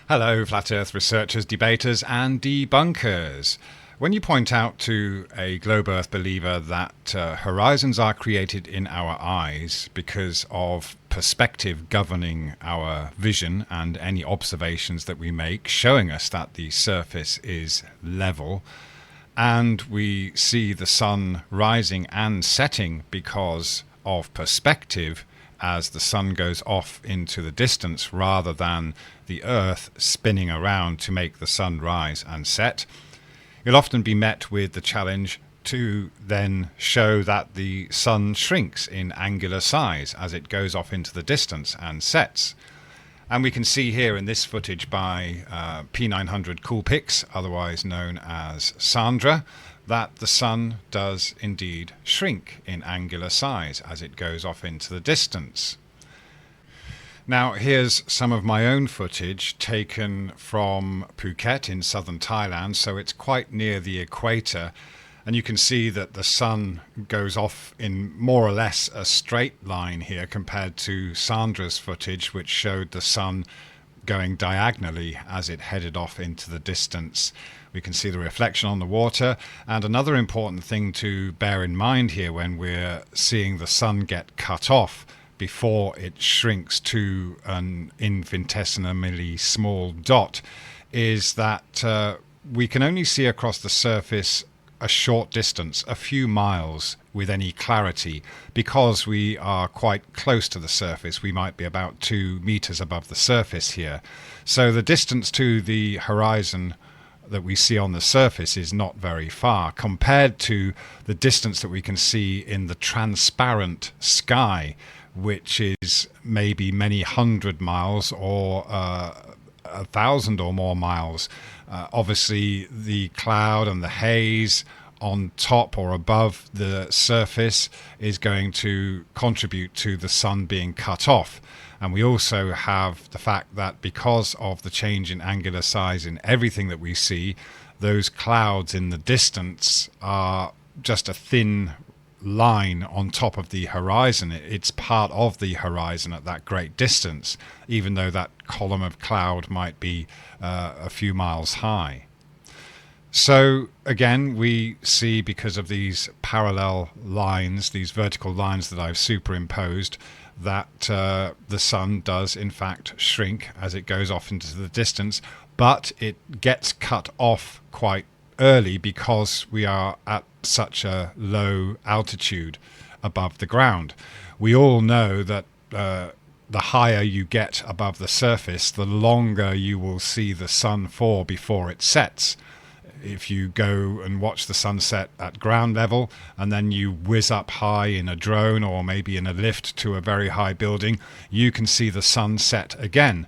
Hello, Flat Earth researchers, debaters, and debunkers. When you point out to a globe Earth believer that horizons are created in our eyes because of perspective governing our vision and any observations that we make, showing us that the surface is level, and we see the sun rising and setting because of perspective as the sun goes off into the distance rather than the earth spinning around to make the sun rise and set, you'll often be met with the challenge to then show that the sun shrinks in angular size as it goes off into the distance and sets. And we can see here in this footage by P900 Coolpix, otherwise known as Sandra, that the sun does indeed shrink in angular size as it goes off into the distance. Now, here's some of my own footage taken from Phuket in southern Thailand, so it's quite near the equator, and you can see that the sun goes off in more or less a straight line here compared to Sandra's footage, which showed the sun going diagonally as it headed off into the distance. We can see the reflection on the water, and another important thing to bear in mind here when we're seeing the sun get cut off before it shrinks to an infinitesimally small dot is that we can only see across the surface a short distance, a few miles, with any clarity because we are quite close to the surface. We might be about 2 meters above the surface here. So the distance to the horizon that we see on the surface is not very far compared to the distance that we can see in the transparent sky, which is maybe many hundred miles or 1,000 or more miles. Obviously, the cloud and the haze on top or above the surface is going to contribute to the sun being cut off. And we also have the fact that because of the change in angular size in everything that we see, those clouds in the distance are just a thin line on top of the horizon. It's part of the horizon at that great distance, even though that column of cloud might be a few miles high. So again, we see, because of these parallel lines, these vertical lines that I've superimposed, that the sun does in fact shrink as it goes off into the distance, but it gets cut off quite early because we are at such a low altitude above the ground. We all know that the higher you get above the surface, the longer you will see the sun for before it sets. If you go and watch the sunset at ground level and then you whiz up high in a drone or maybe in a lift to a very high building, you can see the sun set again.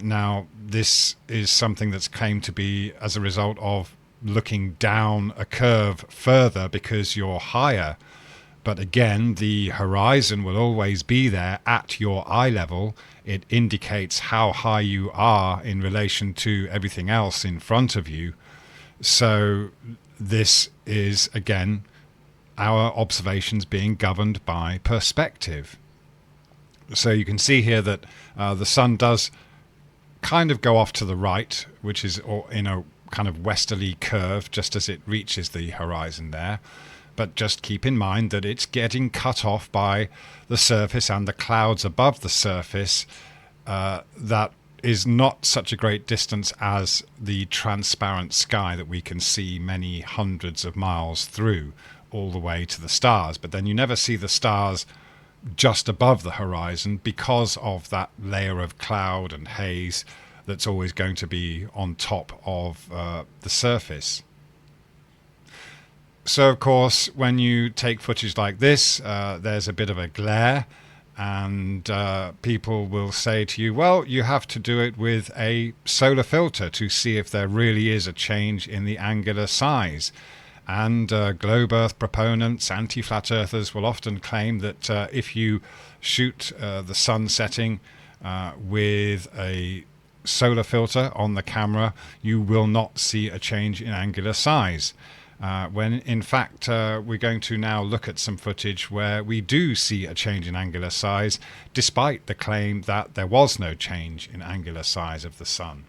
Now, this is something that's claimed to be as a result of looking down a curve further because you're higher. But again, the horizon will always be there at your eye level. It indicates how high you are in relation to everything else in front of you. So this is, again, our observations being governed by perspective. So you can see here that the sun does kind of go off to the right, which is in a kind of westerly curve just as it reaches the horizon there. But just keep in mind that it's getting cut off by the surface and the clouds above the surface. That is not such a great distance as the transparent sky that we can see many hundreds of miles through all the way to the stars. But then you never see the stars just above the horizon because of that layer of cloud and haze that's always going to be on top of the surface. So, of course, when you take footage like this, there's a bit of a glare, and people will say to you, well, you have to do it with a solar filter to see if there really is a change in the angular size. And globe Earth proponents, anti-flat earthers, will often claim that if you shoot the sun setting with a solar filter on the camera, you will not see a change in angular size. When in fact we're going to now look at some footage where we do see a change in angular size, despite the claim that there was no change in angular size of the sun.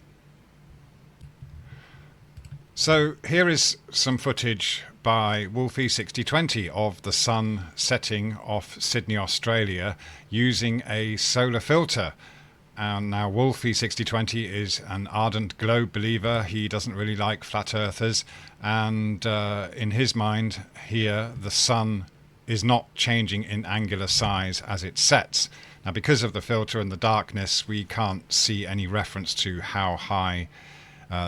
So here is some footage by Wolfie 6020 of the sun setting off Sydney, Australia, using a solar filter. And now Wolfie 6020 is an ardent globe believer. He doesn't really like flat earthers, and in his mind here the sun is not changing in angular size as it sets. Now, because of the filter and the darkness, we can't see any reference to how high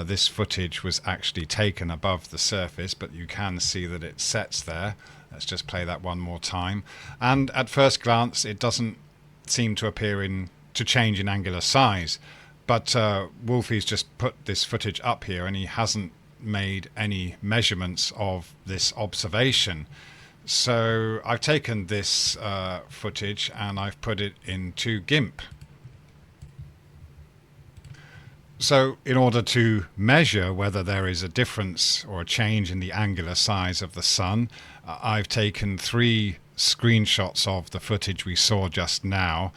this footage was actually taken above the surface, but you can see that it sets there. Let's just play that one more time. And at first glance, it doesn't seem to change in angular size. But Wolfie's just put this footage up here, and he hasn't made any measurements of this observation. So I've taken this footage and I've put it into GIMP. So in order to measure whether there is a difference or a change in the angular size of the sun, I've taken 3 screenshots of the footage we saw just now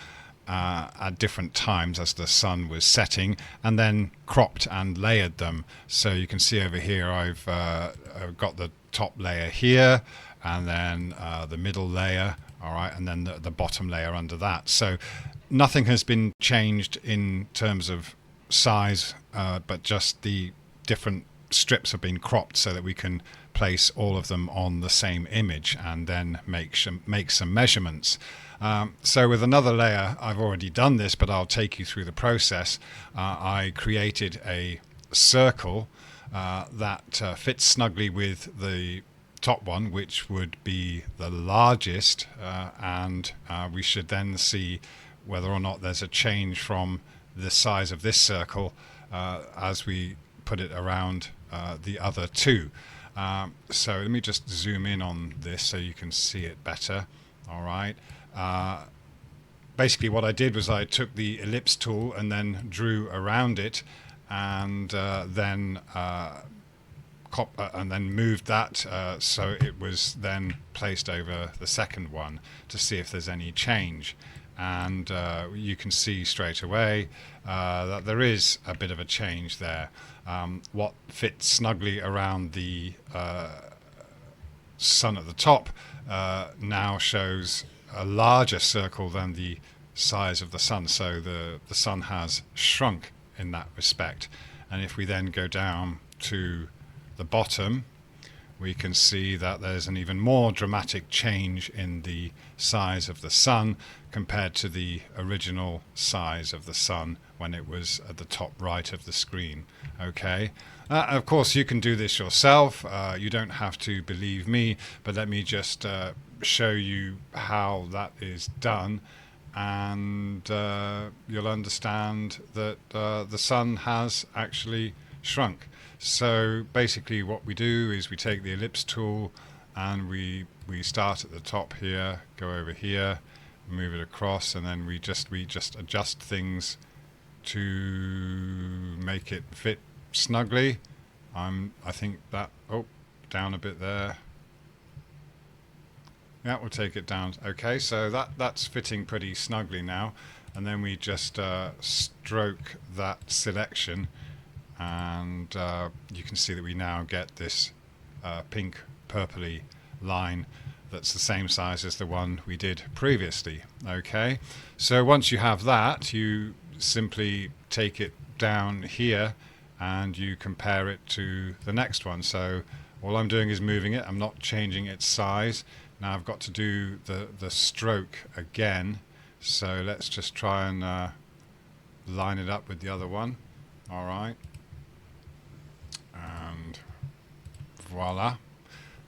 at different times as the sun was setting, and then cropped and layered them. So you can see over here I've got the top layer here, and then the middle layer, all right, and then the bottom layer under that. So nothing has been changed in terms of size, but just the different strips have been cropped so that we can place all of them on the same image and then make some measurements. So with another layer, I've already done this, but I'll take you through the process. I created a circle that fits snugly with the top one, which would be the largest, and we should then see whether or not there's a change from the size of this circle as we put it around the other 2. So let me just zoom in on this so you can see it better. All right. Basically what I did was I took the ellipse tool and then drew around it, and then moved that so it was then placed over the second one to see if there's any change. And you can see straight away that there is a bit of a change there. What fits snugly around the sun at the top now shows a larger circle than the size of the sun, so the sun has shrunk in that respect. And if we then go down to the bottom, we can see that there's an even more dramatic change in the size of the sun compared to the original size of the sun when it was at the top right of the screen. Okay, of course you can do this yourself. You don't have to believe me, but let me just show you how that is done, and you'll understand that the sun has actually shrunk. So basically what we do is we take the ellipse tool and we start at the top here, go over here, move it across, and then we just adjust things to make it fit snugly. I think that, down a bit there. Yeah, we'll take it down. Okay, so that's fitting pretty snugly now, and then we just stroke that selection, and you can see that we now get this pink purpley line that's the same size as the one we did previously. Okay, so once you have that, you simply take it down here and you compare it to the next one. So all I'm doing is moving it, I'm not changing its size. Now I've got to do the stroke again, so let's just try and line it up with the other one. All right, and voila.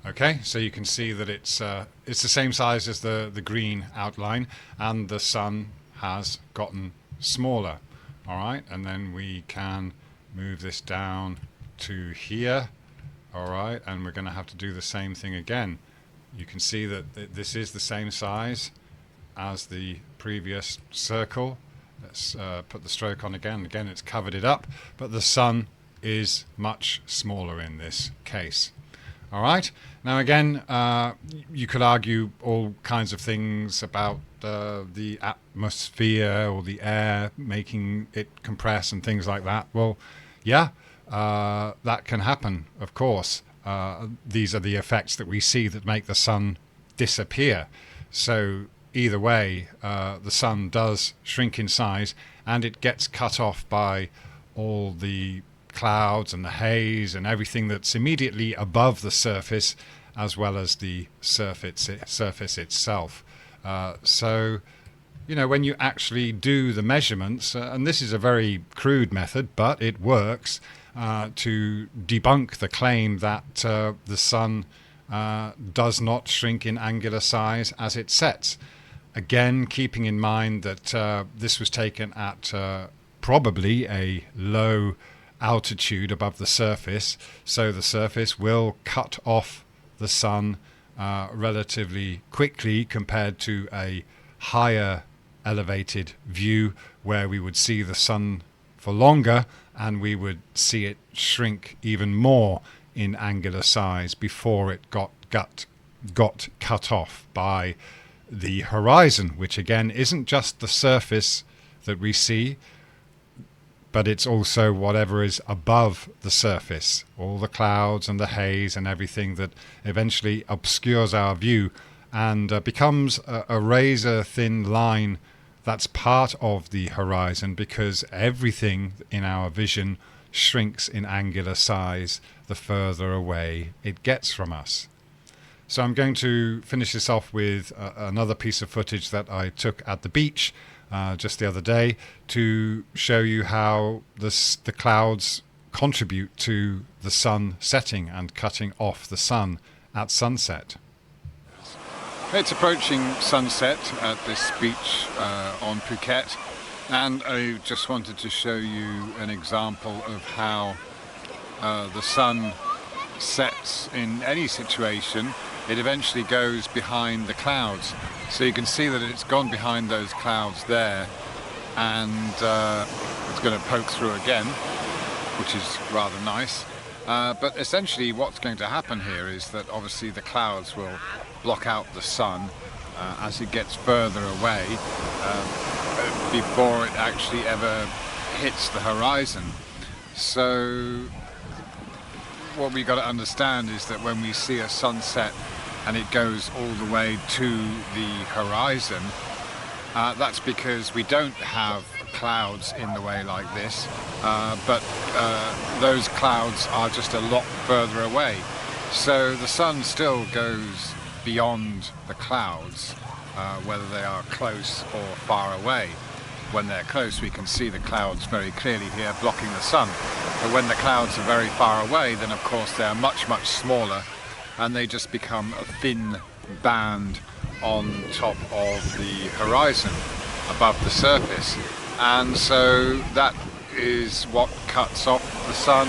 Okay, so you can see that it's the same size as the green outline, and the sun has gotten smaller. All right, and then we can move this down to here. All right, and we're going to have to do the same thing again. You can see that this is the same size as the previous circle. Let's put the stroke on again. Again, it's covered it up, but the sun is much smaller in this case. All right. Now again, you could argue all kinds of things about the atmosphere or the air making it compress and things like that. Well, yeah, that can happen, of course. These are the effects that we see that make the sun disappear. So either way, the sun does shrink in size, and it gets cut off by all the clouds and the haze and everything that's immediately above the surface, as well as the surface itself. So, when you actually do the measurements, and this is a very crude method, but it works to debunk the claim that the sun does not shrink in angular size as it sets. Again, keeping in mind that this was taken at probably a low altitude above the surface, so the surface will cut off the sun relatively quickly compared to a higher elevated view where we would see the sun for longer and we would see it shrink even more in angular size before it got cut off by the horizon, which again isn't just the surface that we see, but it's also whatever is above the surface, all the clouds and the haze and everything that eventually obscures our view and becomes a razor thin line that's part of the horizon, because everything in our vision shrinks in angular size the further away it gets from us. So I'm going to finish this off with another piece of footage that I took at the beach just the other day to show you how the clouds contribute to the sun setting and cutting off the sun at sunset. It's approaching sunset at this beach on Phuket, and I just wanted to show you an example of how the sun sets in any situation. It eventually goes behind the clouds, so you can see that it's gone behind those clouds there, and it's going to poke through again, which is rather nice. But essentially what's going to happen here is that obviously the clouds will block out the sun as it gets further away before it actually ever hits the horizon. So what we got to understand is that when we see a sunset and it goes all the way to the horizon, that's because we don't have clouds in the way like this, but those clouds are just a lot further away. So the sun still goes beyond the clouds, whether they are close or far away. When they're close, we can see the clouds very clearly here blocking the sun. But when the clouds are very far away, then of course they're much, much smaller, and they just become a thin band on top of the horizon above the surface. And so that is what cuts off the sun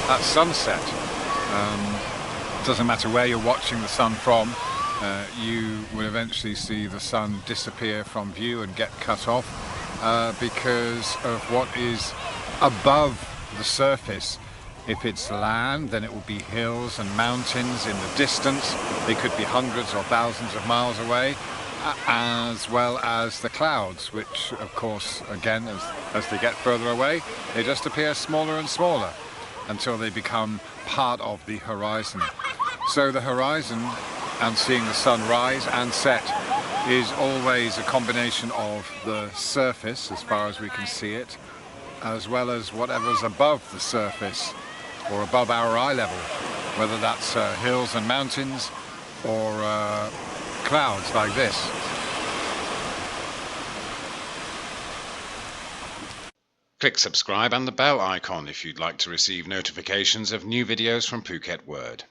at sunset. It doesn't matter where you're watching the sun from, you will eventually see the sun disappear from view and get cut off because of what is above the surface. If it's land, then it will be hills and mountains in the distance. They could be hundreds or thousands of miles away, as well as the clouds, which of course, again, as they get further away, they just appear smaller and smaller until they become part of the horizon. So the horizon, and seeing the sun rise and set, is always a combination of the surface, as far as we can see it, as well as whatever's above the surface or above our eye level, whether that's hills and mountains or clouds like this. Click subscribe and the bell icon if you'd like to receive notifications of new videos from Phuket Word.